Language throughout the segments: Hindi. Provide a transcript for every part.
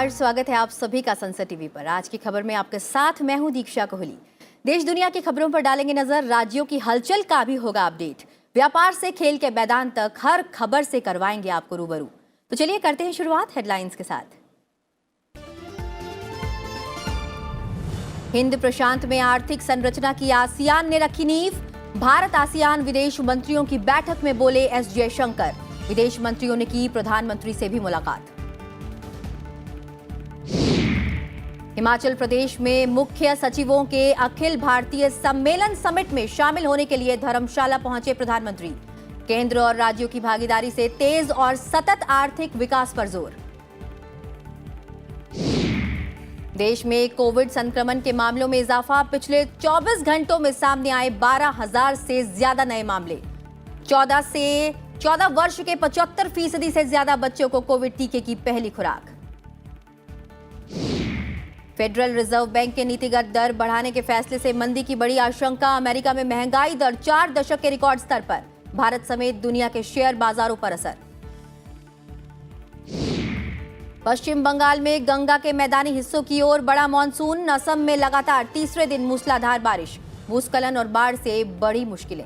नमस्कार, स्वागत है आप सभी का संसद टीवी पर। आज की खबर में आपके साथ मैं हूं दीक्षा कोहली। देश दुनिया की खबरों पर डालेंगे नजर, राज्यों की हलचल का भी होगा अपडेट। व्यापार से खेल के मैदान तक हर खबर से करवाएंगे आपको रूबरू। तो चलिए करते हैं शुरुआत हेडलाइंस के साथ। हिंद प्रशांत में आर्थिक संरचना की आसियान ने रखी नींव। भारत आसियान विदेश मंत्रियों की बैठक में बोले एस जयशंकर। विदेश मंत्रियों ने की प्रधानमंत्री से भी मुलाकात। हिमाचल प्रदेश में मुख्य सचिवों के अखिल भारतीय सम्मेलन समिट में शामिल होने के लिए धर्मशाला पहुंचे प्रधानमंत्री। केंद्र और राज्यों की भागीदारी से तेज और सतत आर्थिक विकास पर जोर। देश में कोविड संक्रमण के मामलों में इजाफा। पिछले 24 घंटों में सामने आए 12,000 से ज्यादा नए मामले। 14 वर्ष के 75% से ज्यादा बच्चों को कोविड टीके की पहली खुराक। फेडरल रिजर्व बैंक के नीतिगत दर बढ़ाने के फैसले से मंदी की बड़ी आशंका। अमेरिका में महंगाई दर 4 दशक के रिकॉर्ड स्तर पर। भारत समेत दुनिया के शेयर बाजारों पर असर। पश्चिम बंगाल में गंगा के मैदानी हिस्सों की ओर बड़ा मानसून। असम में लगातार तीसरे दिन मूसलाधार बारिश। भूस्खलन और बाढ़ से बड़ी मुश्किलें।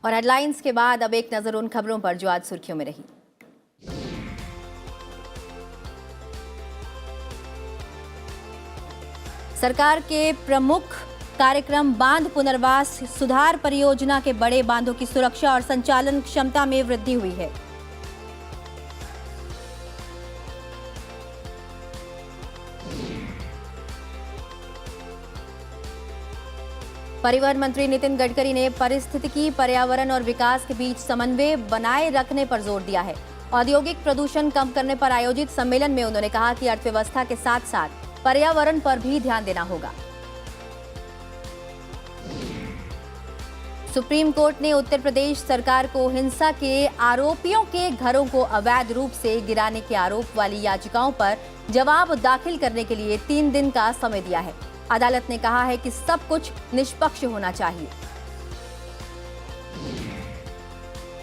और हेडलाइंस के बाद अब एक नजर उन खबरों पर जो आज सुर्खियों में रही। सरकार के प्रमुख कार्यक्रम बांध पुनर्वास सुधार परियोजना के बड़े बांधों की सुरक्षा और संचालन क्षमता में वृद्धि हुई है। परिवहन मंत्री नितिन गडकरी ने पारिस्थितिकी, पर्यावरण और विकास के बीच समन्वय बनाए रखने पर जोर दिया है। औद्योगिक प्रदूषण कम करने पर आयोजित सम्मेलन में उन्होंने कहा कि अर्थव्यवस्था के साथ साथ पर्यावरण पर भी ध्यान देना होगा। सुप्रीम कोर्ट ने उत्तर प्रदेश सरकार को हिंसा के आरोपियों के घरों को अवैध रूप से गिराने के आरोप वाली याचिकाओं पर जवाब दाखिल करने के लिए 3 दिन का समय दिया है। अदालत ने कहा है कि सब कुछ निष्पक्ष होना चाहिए।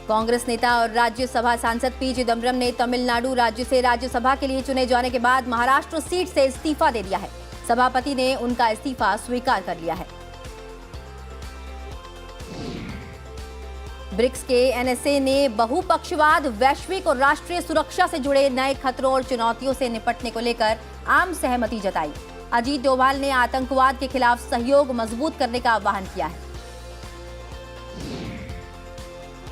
कांग्रेस नेता और राज्यसभा सांसद पी चिदंबरम ने तमिलनाडु राज्य से राज्यसभा के लिए चुने जाने के बाद महाराष्ट्र सीट से इस्तीफा दे दिया है। सभापति ने उनका इस्तीफा स्वीकार कर लिया है। ब्रिक्स के एनएसए ने बहुपक्षवाद, वैश्विक और राष्ट्रीय सुरक्षा से जुड़े नए खतरों और चुनौतियों से निपटने को लेकर आम सहमति जताई। अजीत डोभाल ने आतंकवाद के खिलाफ सहयोग मजबूत करने का आह्वान किया है।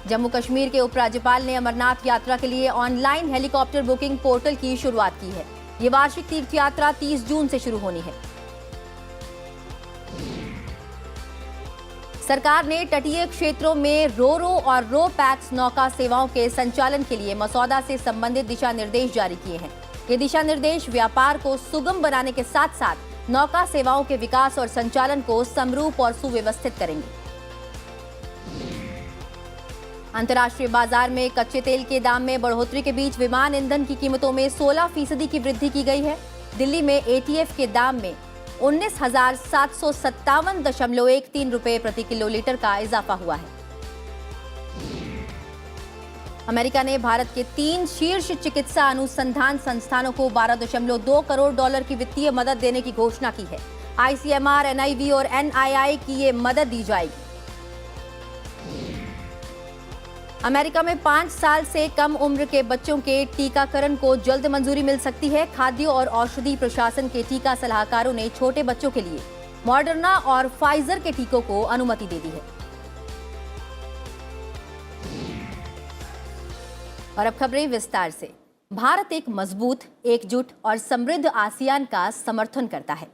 जम्मू कश्मीर के उपराज्यपाल ने अमरनाथ यात्रा के लिए ऑनलाइन हेलीकॉप्टर बुकिंग पोर्टल की शुरुआत की है। ये वार्षिक तीर्थ यात्रा 30 जून से शुरू होनी है। सरकार ने तटीय क्षेत्रों में रोरो और रो पैक्स नौका सेवाओं के संचालन के लिए मसौदा से संबंधित दिशा निर्देश जारी किए हैं। ये दिशा निर्देश व्यापार को सुगम बनाने के साथ साथ नौका सेवाओं के विकास और संचालन को समरूप और सुव्यवस्थित करेंगे। अंतर्राष्ट्रीय बाजार में कच्चे तेल के दाम में बढ़ोतरी के बीच विमान ईंधन की कीमतों में 16% की वृद्धि की गई है। दिल्ली में एटीएफ के दाम में 19,757.13 रुपए प्रति किलोलीटर का इजाफा हुआ है। अमेरिका ने भारत के 3 शीर्ष चिकित्सा अनुसंधान संस्थानों को $12.2 करोड़ की वित्तीय मदद देने की घोषणा की है। आईसीएमआर, एनआईवी और एनआईआई की ये मदद दी जाएगी। अमेरिका में 5 साल से कम उम्र के बच्चों के टीकाकरण को जल्द मंजूरी मिल सकती है। खाद्य और औषधि प्रशासन के टीका सलाहकारों ने छोटे बच्चों के लिए मॉडर्ना और फाइजर के टीकों को अनुमति दे दी है। और अब खबरें विस्तार से। भारत एक मजबूत, एकजुट और समृद्ध आसियान का समर्थन करता है।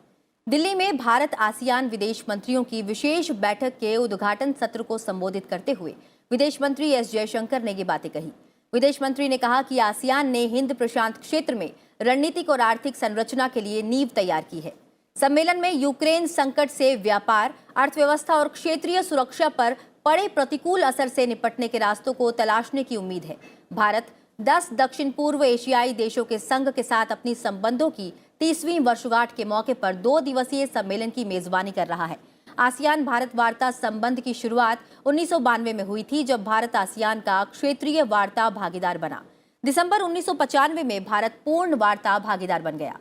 दिल्ली में भारत आसियान विदेश मंत्रियों की विशेष बैठक के उद्घाटन सत्र को संबोधित करते हुए विदेश मंत्री एस जयशंकर ने ये बातें कही। विदेश मंत्री ने कहा कि आसियान ने हिंद प्रशांत क्षेत्र में रणनीतिक और आर्थिक संरचना के लिए नींव तैयार की है। सम्मेलन में यूक्रेन संकट से व्यापार, अर्थव्यवस्था और क्षेत्रीय सुरक्षा पर पड़े प्रतिकूल असर से निपटने के रास्तों को तलाशने की उम्मीद है। भारत 10 दक्षिण पूर्व एशियाई देशों के संघ के साथ अपनी संबंधों की 30वीं वर्षगांठ के मौके पर 2 दिवसीय सम्मेलन की मेजबानी कर रहा है। आसियान भारत वार्ता संबंध की शुरुआत 1992 में हुई थी, जब भारत आसियान का क्षेत्रीय वार्ता भागीदार बना। दिसंबर 1995 में भारत पूर्ण वार्ता भागीदार बन गया।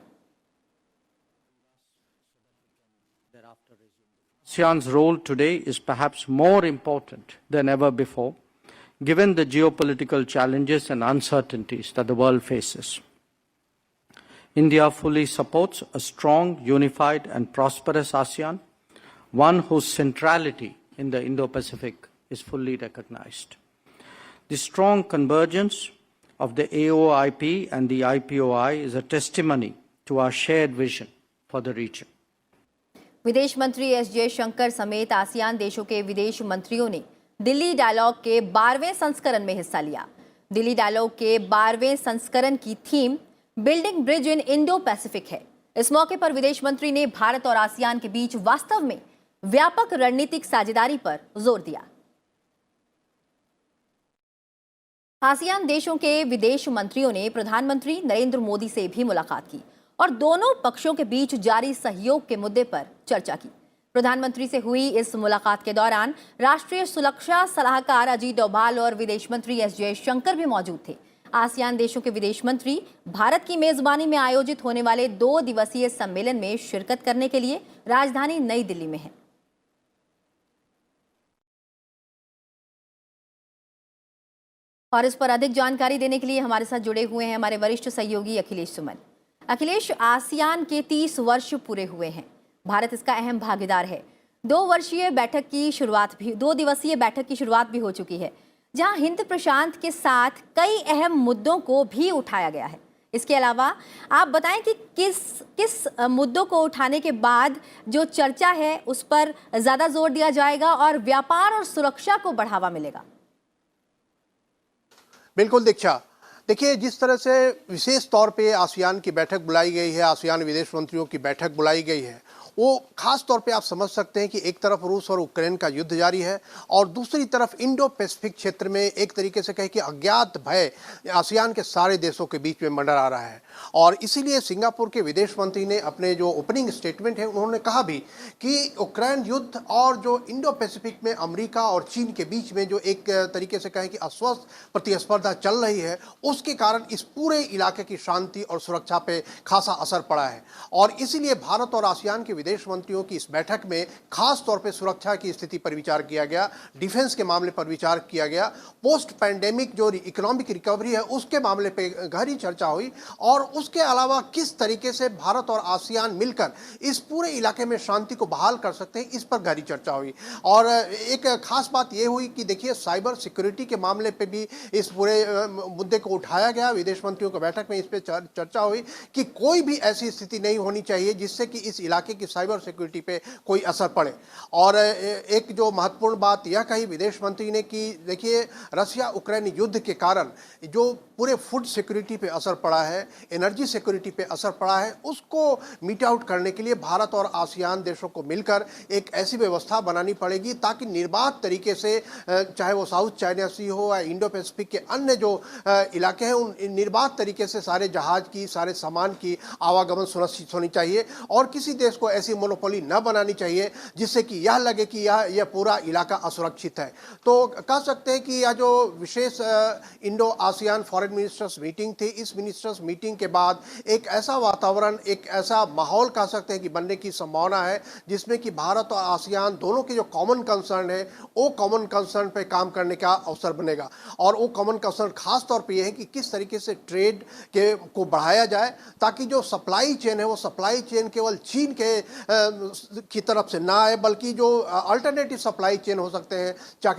ASEAN's role today is perhaps more important than ever before, given the geopolitical challenges and uncertainties that the world faces. India fully supports a strong, unified and prosperous ASEAN, one whose centrality in the Indo-Pacific is fully recognized. The strong convergence of the AOIP and the IPOI is a testimony to our shared vision for the region. विदेश मंत्री एस जयशंकर समेत आसियान देशों के विदेश मंत्रियों ने दिल्ली डायलॉग के 12वें संस्करण में हिस्सा लिया। दिल्ली डायलॉग के 12वें संस्करण की थीम बिल्डिंग ब्रिज इन इंडो पैसिफिक है। इस मौके पर विदेश मंत्री ने भारत और आसियान के बीच वास्तव में व्यापक रणनीतिक साझेदारी पर जोर दिया। आसियान देशों के विदेश मंत्रियों ने प्रधानमंत्री नरेंद्र मोदी से भी मुलाकात की और दोनों पक्षों के बीच जारी सहयोग के मुद्दे पर चर्चा की। प्रधानमंत्री से हुई इस मुलाकात के दौरान राष्ट्रीय सुरक्षा सलाहकार अजीत डोभाल और विदेश मंत्री एस जयशंकर भी मौजूद थे। आसियान देशों के विदेश मंत्री भारत की मेजबानी में आयोजित होने वाले 2 दिवसीय सम्मेलन में शिरकत करने के लिए राजधानी नई दिल्ली में हैं। और इस पर अधिक जानकारी देने के लिए हमारे साथ जुड़े हुए हैं हमारे वरिष्ठ सहयोगी अखिलेश सुमन। अखिलेश, आसियान के 30 वर्ष पूरे हुए हैं, भारत इसका अहम भागीदार है। 2 दिवसीय बैठक की शुरुआत भी हो चुकी है, जहां हिंद प्रशांत के साथ कई अहम मुद्दों को भी उठाया गया है। इसके अलावा आप बताएं कि किस मुद्दों को उठाने के बाद जो चर्चा है उस पर ज्यादा जोर दिया जाएगा और व्यापार और सुरक्षा को बढ़ावा मिलेगा। बिल्कुल दीक्षा, देखिए जिस तरह से विशेष तौर पे आसियान की बैठक बुलाई गई है, आसियान विदेश मंत्रियों की बैठक बुलाई गई है, वो खास तौर पे आप समझ सकते हैं कि एक तरफ रूस और यूक्रेन का युद्ध जारी है और दूसरी तरफ इंडो पैसिफिक क्षेत्र में एक तरीके से कहें कि अज्ञात भय आसियान के सारे देशों के बीच में मंडरा रहा है। और इसीलिए सिंगापुर के विदेश मंत्री ने अपने जो ओपनिंग स्टेटमेंट है उन्होंने कहा भी कि यूक्रेन युद्ध और जो इंडो पैसिफिक में अमेरिका और चीन के बीच में जो एक तरीके से कहें कि अस्वस्थ प्रतिस्पर्धा चल रही है, उसके कारण इस पूरे इलाके की शांति और सुरक्षा पे खासा असर पड़ा है। और इसीलिए भारत और आसियान के विदेश मंत्रियों की इस बैठक में खास तौर पे सुरक्षा की स्थिति पर विचार किया गया, डिफेंस के मामले पर विचार किया गया, पोस्ट पैंडेमिक जो इकोनॉमिक रिकवरी है उसके मामले पे गहरी चर्चा हुई और उसके अलावा किस तरीके से भारत और आसियान मिलकर इस पूरे इलाके में शांति को बहाल कर सकते हैं, इस पर गहरी चर्चा हुई। और एक खास बात यह हुई कि देखिए साइबर सिक्योरिटी के मामले पे भी इस पूरे मुद्दे को उठाया गया। विदेश मंत्रियों की बैठक में इस पर चर्चा हुई कि कोई भी ऐसी स्थिति नहीं होनी चाहिए जिससे कि इस इलाके की साइबर सिक्योरिटी पे कोई असर पड़े। और एक जो महत्वपूर्ण बात यह कही विदेश मंत्री ने कि देखिए रशिया यूक्रेन युद्ध के कारण जो पूरे फूड सिक्योरिटी पे असर पड़ा है, एनर्जी सिक्योरिटी पे असर पड़ा है, उसको मीट आउट करने के लिए भारत और आसियान देशों को मिलकर एक ऐसी व्यवस्था बनानी पड़ेगी ताकि निर्बाध तरीके से चाहे वो साउथ चाइना सी हो या इंडो पैसिफिक के अन्य जो इलाके हैं उन निर्बाध तरीके से सारे जहाज की, सारे सामान की आवागमन सुनिश्चित होनी चाहिए और किसी देश को ऐसी मोनोपोली न बनानी चाहिए जिससे कि यह लगे कि यह पूरा इलाका असुरक्षित है। तो कह सकते हैं कि यह जो विशेष Indo ASEAN foreign ministers meeting थी, इस मिनिस्टर्स मीटिंग के बाद एक ऐसा वातावरण, एक ऐसा माहौल कह सकते हैं कि बनने की संभावना है जिसमें कि भारत और आसियान दोनों के जो कॉमन कंसर्न है वो कॉमन कंसर्न पे काम करने का अवसर बनेगा। और वो कॉमन कंसर्न खास तौर पे यह है कि किस तरीके से ट्रेड को बढ़ाया जाए ताकि जो सप्लाई चेन है वो सप्लाई चेन केवल चीन के की तरफ से ना आए बल्कि जो अल्टरनेटिव सप्लाई चेन हो सकते हैं,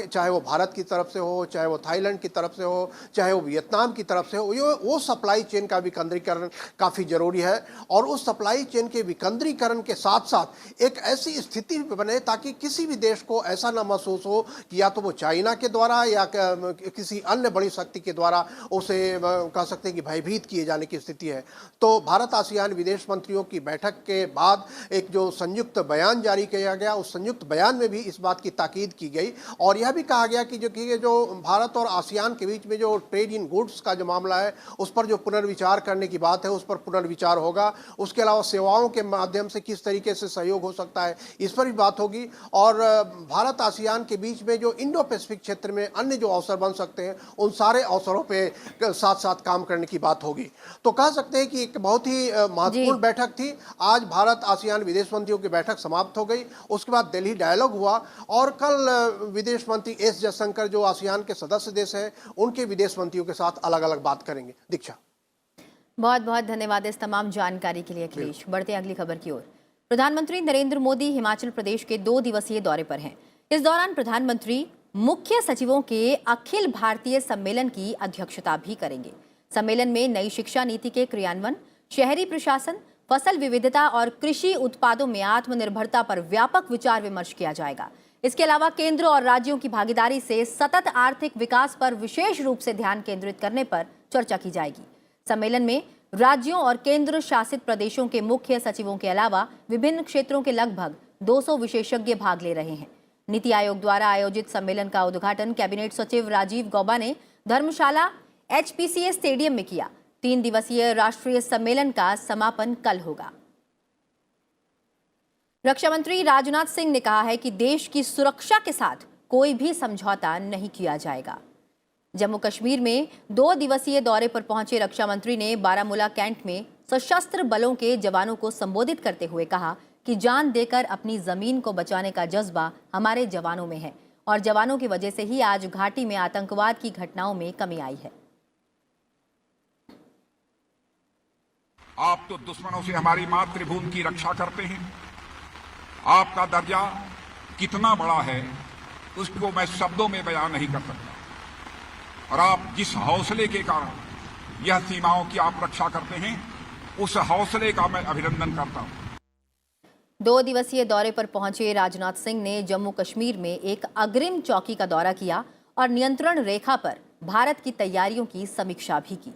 चाहे वो भारत की तरफ से हो, चाहे वो थाईलैंड की तरफ से हो, चाहे वो वियतनाम की तरफ से हो, वो सप्लाई चेन का विकेंद्रीकरण काफ़ी जरूरी है। और उस सप्लाई चेन के विकेंद्रीकरण के साथ साथ एक ऐसी स्थिति बने ताकि किसी भी देश को ऐसा ना महसूस हो कि या तो वो चाइना के द्वारा या किसी अन्य बड़ी शक्ति के द्वारा उसे कह सकते हैं कि भयभीत किए जाने की स्थिति है। तो भारत आसियान विदेश मंत्रियों की बैठक के बाद एक जो संयुक्त बयान जारी किया गया, उस संयुक्त बयान में भी इस बात की ताकीद की गई और यह भी कहा गया कि जो भारत और आसियान के बीच में जो ट्रेड इन गुड्स का जो मामला है उस पर जो पुनर्विचार करने की बात है उस पर पुनर्विचार होगा। उसके अलावा सेवाओं के माध्यम से किस तरीके से सहयोग हो सकता है इस पर भी बात होगी। और भारत आसियान के बीच में जो इंडो पैसिफिक क्षेत्र में अन्य जो अवसर बन सकते हैं उन सारे अवसरों पे साथ साथ काम करने की बात होगी। तो कह सकते हैं कि एक बहुत ही महत्वपूर्ण बैठक थी। आज भारत आसियान विदेश मंत्रियों की बैठक समाप्त हो गई, उसके बाद दिल्ली डायलॉग हुआ और कल विदेश मंत्री एस जयशंकर जो आसियान के सदस्य देश हैं उनके विदेश मंत्रियों के साथ अलग अलग बात करेंगे। दीक्षा, बहुत बहुत धन्यवाद इस तमाम जानकारी के लिए अखिलेश। बढ़ते हैं अगली खबर की ओर। प्रधानमंत्री नरेंद्र मोदी हिमाचल प्रदेश के 2 दिवसीय दौरे पर हैं। इस दौरान प्रधानमंत्री मुख्य सचिवों के अखिल भारतीय सम्मेलन की अध्यक्षता भी करेंगे। सम्मेलन में नई शिक्षा नीति के क्रियान्वयन, शहरी प्रशासन, फसल विविधता और कृषि उत्पादों में आत्मनिर्भरता पर व्यापक विचार विमर्श किया जाएगा। इसके अलावा केंद्र और राज्यों की भागीदारी से सतत आर्थिक विकास पर विशेष रूप से ध्यान केंद्रित करने पर चर्चा की जाएगी। सम्मेलन में राज्यों और केंद्र शासित प्रदेशों के मुख्य सचिवों के अलावा विभिन्न क्षेत्रों के लगभग 200 विशेषज्ञ भाग ले रहे हैं। नीति आयोग द्वारा आयोजित सम्मेलन का उद्घाटन कैबिनेट सचिव राजीव गौबा ने धर्मशाला HPCA स्टेडियम में किया। 3 दिवसीय राष्ट्रीय सम्मेलन का समापन कल होगा। रक्षा मंत्री राजनाथ सिंह ने कहा है कि देश की सुरक्षा के साथ कोई भी समझौता नहीं किया जाएगा। जम्मू कश्मीर में 2 दिवसीय दौरे पर पहुंचे रक्षा मंत्री ने बारामूला कैंट में सशस्त्र बलों के जवानों को संबोधित करते हुए कहा कि जान देकर अपनी जमीन को बचाने का जज्बा हमारे जवानों में है और जवानों की वजह से ही आज घाटी में आतंकवाद की घटनाओं में कमी आई है। आप तो दुश्मनों से हमारी मातृभूमि की रक्षा करते हैं। आपका दर्जा कितना बड़ा है उसको मैं शब्दों में बयान नहीं कर सकता। और आप जिस हौसले के कारण यह सीमाओं की आप रक्षा करते हैं उस हौसले का मैं अभिनंदन करता हूं। 2 दिवसीय दौरे पर पहुंचे राजनाथ सिंह ने जम्मू कश्मीर में एक अग्रिम चौकी का दौरा किया और नियंत्रण रेखा पर भारत की तैयारियों की समीक्षा भी की।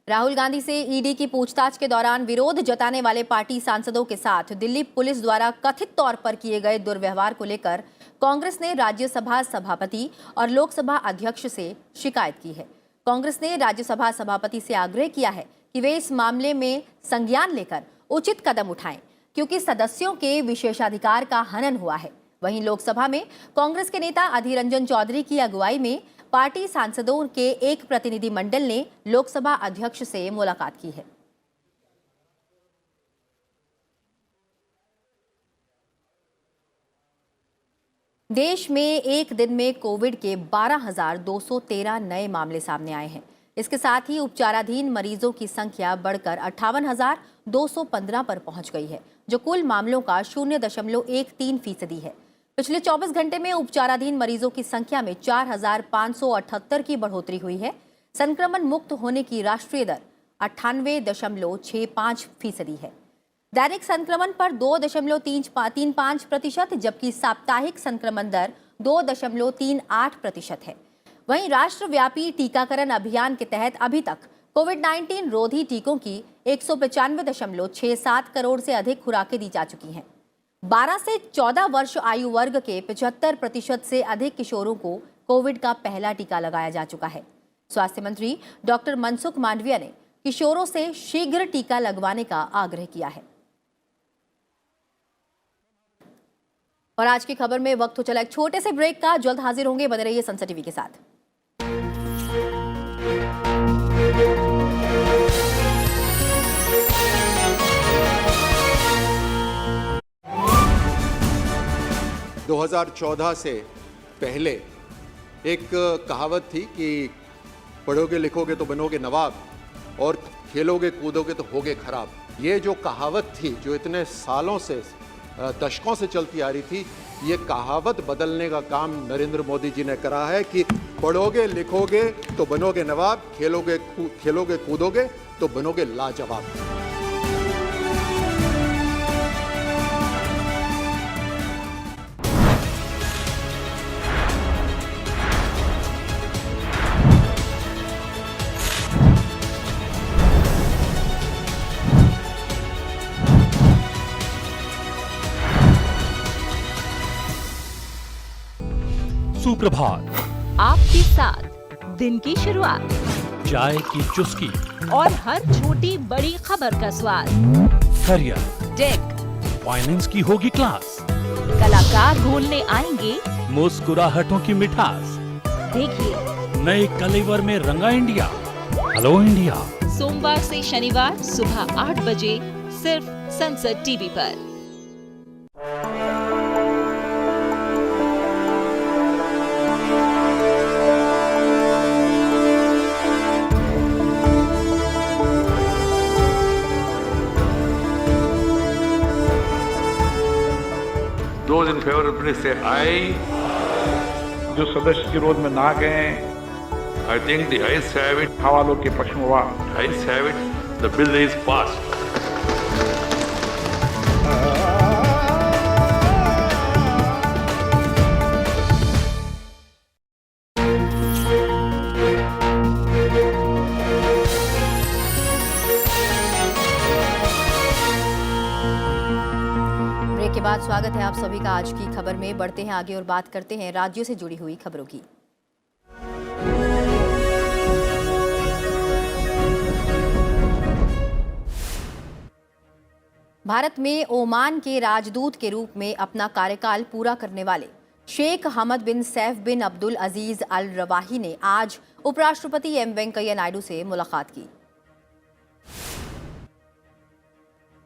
राहुल गांधी से ईडी की पूछताछ के दौरान विरोध जताने वाले पार्टी सांसदों के साथ दिल्ली पुलिस द्वारा कथित तौर पर किए गए दुर्व्यवहार को लेकर कांग्रेस ने राज्यसभा सभापति और लोकसभा अध्यक्ष से शिकायत की है। कांग्रेस ने राज्यसभा सभापति से आग्रह किया है कि वे इस मामले में संज्ञान लेकर उचित कदम उठाएं, क्योंकि सदस्यों के विशेषाधिकार का हनन हुआ है। वहीं लोकसभा में कांग्रेस के नेता अधीर रंजन चौधरी की अगुवाई में पार्टी सांसदों के एक प्रतिनिधि मंडल ने लोकसभा अध्यक्ष से मुलाकात की है। देश में एक दिन में कोविड के 12,213 नए मामले सामने आए हैं। इसके साथ ही उपचाराधीन मरीजों की संख्या बढ़कर 58,215 पर पहुंच गई है, जो कुल मामलों का 0.13% है। पिछले 24 घंटे में उपचाराधीन मरीजों की संख्या में 4,578 की बढ़ोतरी हुई है। संक्रमण मुक्त होने की राष्ट्रीय दर 98.65% है। दैनिक संक्रमण पर 2.35%, जबकि साप्ताहिक संक्रमण दर 2.38% है। वहीं राष्ट्रव्यापी टीकाकरण अभियान के तहत अभी तक कोविड-19 रोधी टीकों की 195.67 करोड़ से अधिक खुराकें दी जा चुकी हैं। 12 से 14 वर्ष आयु वर्ग के 75% से अधिक किशोरों को कोविड का पहला टीका लगाया जा चुका है। स्वास्थ्य मंत्री डॉक्टर मनसुख मांडविया ने किशोरों से शीघ्र टीका लगवाने का आग्रह किया है। और आज की खबर में वक्त हो चला एक छोटे से ब्रेक का। जल्द हाजिर होंगे, बने रहिए सनसनी टीवी के साथ। दो 2014 से पहले एक कहावत थी कि पढ़ोगे लिखोगे तो बनोगे नवाब और खेलोगे कूदोगे तो होगे खराब। ये जो कहावत थी, जो इतने सालों से दशकों से चलती आ रही थी, ये कहावत बदलने का काम नरेंद्र मोदी जी ने करा है कि पढ़ोगे लिखोगे तो बनोगे नवाब, खेलोगे कूदोगे तो बनोगे लाजवाब। सुप्रभात। आपके साथ दिन की शुरुआत चाय की चुस्की और हर छोटी बड़ी खबर का स्वाद। फरिया टेक फाइनेंस की होगी क्लास, कलाकार घोलने आएंगे मुस्कुराहटों की मिठास, देखिए नए कलेवर में रंगा इंडिया। हेलो इंडिया, सोमवार से शनिवार सुबह 8 बजे सिर्फ संसद टीवी पर। Those in favor, please say aye. जो सदस्य विरोध में ना गए, I think the ayes have it. हवालों के पक्ष में हुआ। Ayes have it. The bill is passed. Break के बाद स्वागत है आप सभी का आज की खबर में। बढ़ते हैं आगे और बात करते हैं राज्यों से जुड़ी हुई खबरों की। भारत में ओमान के राजदूत के रूप में अपना कार्यकाल पूरा करने वाले शेख हमद बिन सैफ बिन अब्दुल अजीज अल रवाही ने आज उपराष्ट्रपति एम वेंकैया नायडू से मुलाकात की।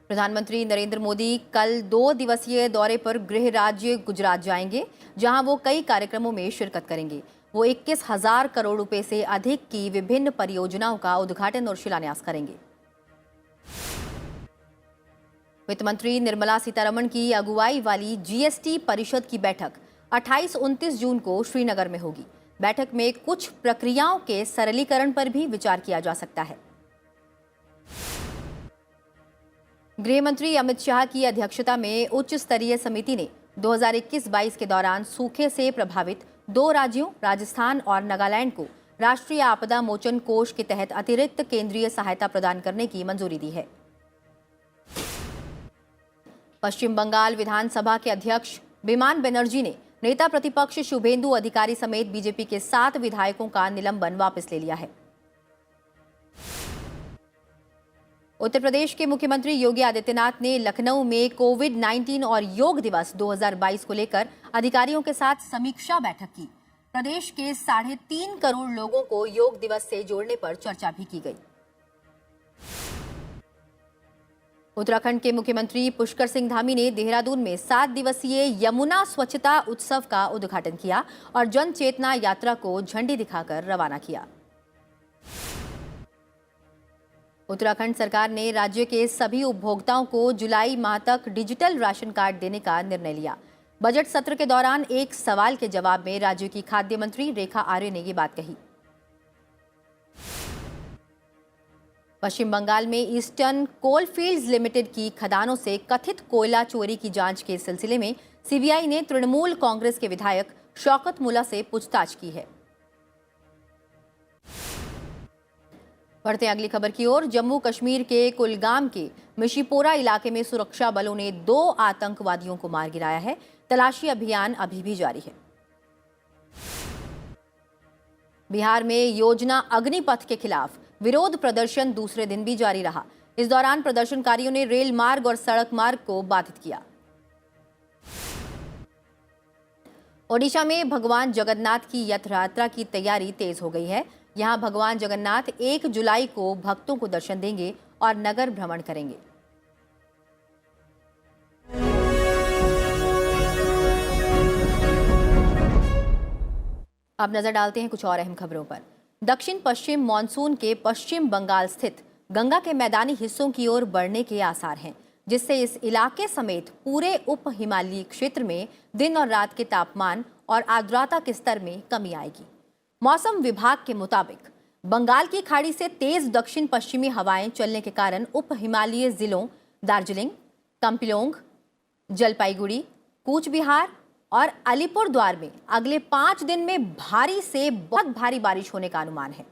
प्रधानमंत्री नरेंद्र मोदी कल 2 दिवसीय दौरे पर गृह राज्य गुजरात जाएंगे, जहां वो कई कार्यक्रमों में शिरकत करेंगे। वो 21,000 करोड़ रुपए से अधिक की विभिन्न परियोजनाओं का उद्घाटन और शिलान्यास करेंगे। वित्त मंत्री निर्मला सीतारमण की अगुवाई वाली जीएसटी परिषद की बैठक 28-29 जून को श्रीनगर में होगी। बैठक में कुछ प्रक्रियाओं के सरलीकरण पर भी विचार किया जा सकता है। गृह मंत्री अमित शाह की अध्यक्षता में उच्च स्तरीय समिति ने 2021-22 के दौरान सूखे से प्रभावित 2 राज्यों राजस्थान और नागालैंड को राष्ट्रीय आपदा मोचन कोष के तहत अतिरिक्त केंद्रीय सहायता प्रदान करने की मंजूरी दी है। पश्चिम बंगाल विधानसभा के अध्यक्ष बिमान बनर्जी ने नेता प्रतिपक्ष शुभेंदु अधिकारी समेत बीजेपी के 7 विधायकों का निलंबन वापस ले लिया है। उत्तर प्रदेश के मुख्यमंत्री योगी आदित्यनाथ ने लखनऊ में कोविड-19 और योग दिवस 2022 को लेकर अधिकारियों के साथ समीक्षा बैठक की। प्रदेश के 3.5 करोड़ लोगों को योग दिवस से जोड़ने पर चर्चा भी की गई। उत्तराखंड के मुख्यमंत्री पुष्कर सिंह धामी ने देहरादून में 7 दिवसीय यमुना स्वच्छता उत्सव का उद्घाटन किया और जन चेतना यात्रा को झंडी दिखाकर रवाना किया। उत्तराखंड सरकार ने राज्य के सभी उपभोक्ताओं को जुलाई माह तक डिजिटल राशन कार्ड देने का निर्णय लिया। बजट सत्र के दौरान एक सवाल के जवाब में राज्य की खाद्य मंत्री रेखा आर्य ने ये बात कही। पश्चिम बंगाल में ईस्टर्न कोलफील्ड्स लिमिटेड की खदानों से कथित कोयला चोरी की जांच के सिलसिले में सीबीआई ने तृणमूल कांग्रेस के विधायक शौकत मुल्ला से पूछताछ की है। बढ़ते अगली खबर की ओर। जम्मू कश्मीर के कुलगाम के मिशीपोरा इलाके में सुरक्षा बलों ने 2 आतंकवादियों को मार गिराया है। तलाशी अभियान अभी भी जारी है। बिहार में योजना अग्निपथ के खिलाफ विरोध प्रदर्शन दूसरे दिन भी जारी रहा। इस दौरान प्रदर्शनकारियों ने रेल मार्ग और सड़क मार्ग को बाधित किया। ओडिशा में भगवान जगन्नाथ की रथ यात्रा की तैयारी तेज हो गई है। यहां भगवान जगन्नाथ 1 जुलाई को भक्तों को दर्शन देंगे और नगर भ्रमण करेंगे। अब नजर डालते हैं कुछ और अहम खबरों पर। दक्षिण पश्चिम मॉनसून के पश्चिम बंगाल स्थित गंगा के मैदानी हिस्सों की ओर बढ़ने के आसार हैं, जिससे इस इलाके समेत पूरे उप हिमालयी क्षेत्र में दिन और रात के तापमान और आर्द्रता के स्तर में कमी आएगी। मौसम विभाग के मुताबिक बंगाल की खाड़ी से तेज दक्षिण पश्चिमी हवाएं चलने के कारण उप हिमालयी जिलों दार्जिलिंग, कम्पिलोंग, जलपाईगुड़ी, कूच बिहार और अलीपुरद्वार में अगले 5 दिन में भारी से बहुत भारी बारिश होने का अनुमान है।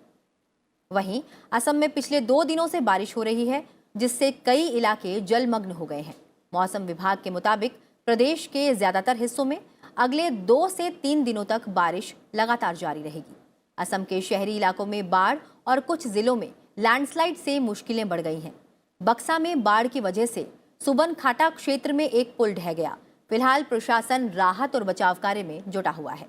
वहीं असम में पिछले 2 दिनों से बारिश हो रही है, जिससे कई इलाके जलमग्न हो गए हैं। मौसम विभाग के मुताबिक प्रदेश के ज्यादातर हिस्सों में अगले 2 से 3 दिनों तक बारिश लगातार जारी रहेगी। असम के शहरी इलाकों में बाढ़ और कुछ जिलों में लैंडस्लाइड से मुश्किलें बढ़ गई हैं। बक्सा में बाढ़ की वजह से सुबनखाटा क्षेत्र में एक पुल ढह गया। फिलहाल प्रशासन राहत और बचाव कार्य में जुटा हुआ है।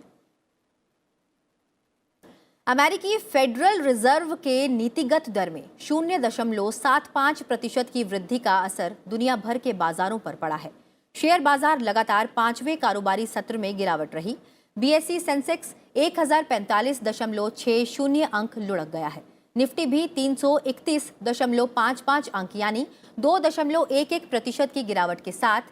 अमेरिकी फेडरल रिजर्व के नीतिगत दर में 0.75% की वृद्धि का असर दुनिया भर के बाजारों पर पड़ा है। शेयर बाजार लगातार 5वें कारोबारी सत्र में गिरावट रही। बीएसई सेंसेक्स 1045.60 अंक लुढ़क गया है। निफ्टी भी 331.55 अंक यानी 2.11% की गिरावट के साथ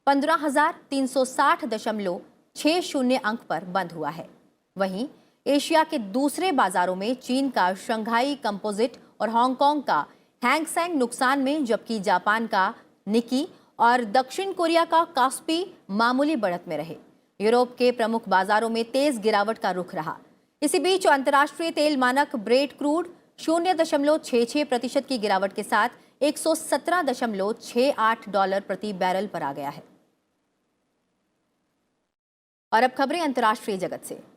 15,360.60 अंक पर बंद हुआ है। वहीं एशिया के दूसरे बाजारों में चीन का शंघाई कंपोजिट और हांगकांग का हैंग सेंग नुकसान में, जबकि जापान का निकी और दक्षिण कोरिया का कास्पी मामूली बढ़त में रहे। यूरोप के प्रमुख बाजारों में तेज गिरावट का रुख रहा। इसी बीच अंतर्राष्ट्रीय तेल मानक ब्रेंट क्रूड 0.66% की गिरावट के साथ $117.68 प्रति बैरल पर आ गया है। और अब खबरें अंतर्राष्ट्रीय जगत से।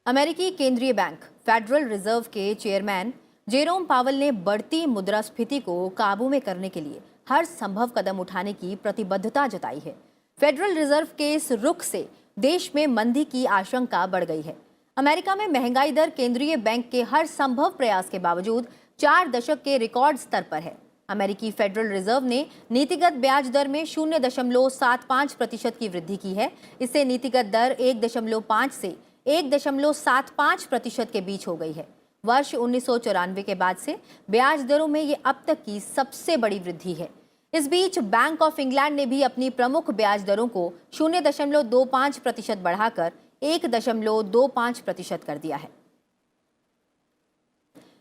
अमेरिकी केंद्रीय बैंक फेडरल रिजर्व के चेयरमैन जेरोम पावल ने बढ़ती मुद्रास्फीति को काबू में करने के लिए हर संभव कदम उठाने की प्रतिबद्धता जताई है। फेडरल रिजर्व के इस रुख से देश में मंदी की आशंका बढ़ गई है। अमेरिका में महंगाई दर केंद्रीय बैंक के हर संभव प्रयास के बावजूद 4 दशक के रिकॉर्ड स्तर पर है। अमेरिकी फेडरल रिजर्व ने नीतिगत ब्याज दर में 0.75% की वृद्धि की है। इससे नीतिगत दर 1.5 से 1.75% के बीच हो गई है। वर्ष 1994 के बाद से ब्याज दरों में ये अब तक की सबसे बड़ी वृद्धि है। इस बीच बैंक ऑफ इंग्लैंड ने भी अपनी प्रमुख ब्याज दरों को 0.25% बढ़ाकर 1.25% कर दिया है।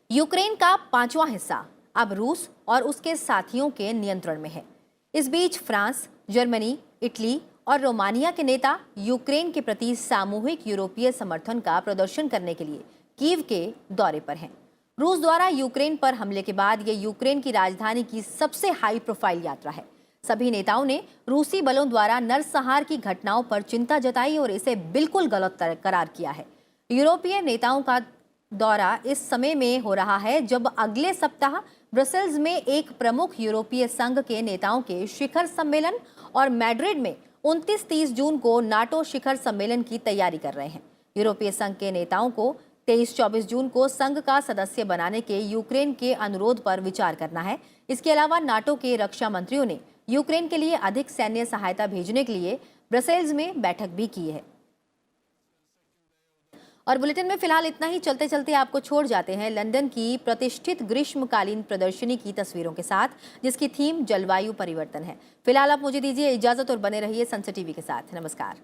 यूक्रेन का 5वां हिस्सा अब रूस और उसके साथियों के नियंत्रण में है। इस बीच फ्रांस, जर्मनी, इटली और रोमानिया के नेता यूक्रेन के प्रति सामूहिक यूरोपीय समर्थन का प्रदर्शन करने के लिए कीव के दौरे पर हैं। रूस द्वारा यूक्रेन पर हमले के बाद ये यूक्रेन की राजधानी की सबसे हाई प्रोफाइल यात्रा है। सभी नेताओं ने रूसी बलों द्वारा नरसंहार की घटनाओं पर चिंता जताई और इसे बिल्कुल गलत करार किया है। यूरोपीय नेताओं का दौरा इस समय में हो रहा है जब अगले सप्ताह ब्रसेल्स में एक प्रमुख यूरोपीय संघ के नेताओं के शिखर सम्मेलन और मैड्रिड में 29-30 जून को नाटो शिखर सम्मेलन की तैयारी कर रहे हैं। यूरोपीय संघ के नेताओं को 23-24 जून को संघ का सदस्य बनाने के यूक्रेन के अनुरोध पर विचार करना है। इसके अलावा नाटो के रक्षा मंत्रियों ने यूक्रेन के लिए अधिक सैन्य सहायता भेजने के लिए ब्रसेल्स में बैठक भी की है। और बुलेटिन में फिलहाल इतना ही। चलते चलते आपको छोड़ जाते हैं लंदन की प्रतिष्ठित ग्रीष्मकालीन प्रदर्शनी की तस्वीरों के साथ, जिसकी थीम जलवायु परिवर्तन है। फिलहाल आप मुझे दीजिए इजाजत और बने रहिए सनसेट टीवी के साथ। नमस्कार।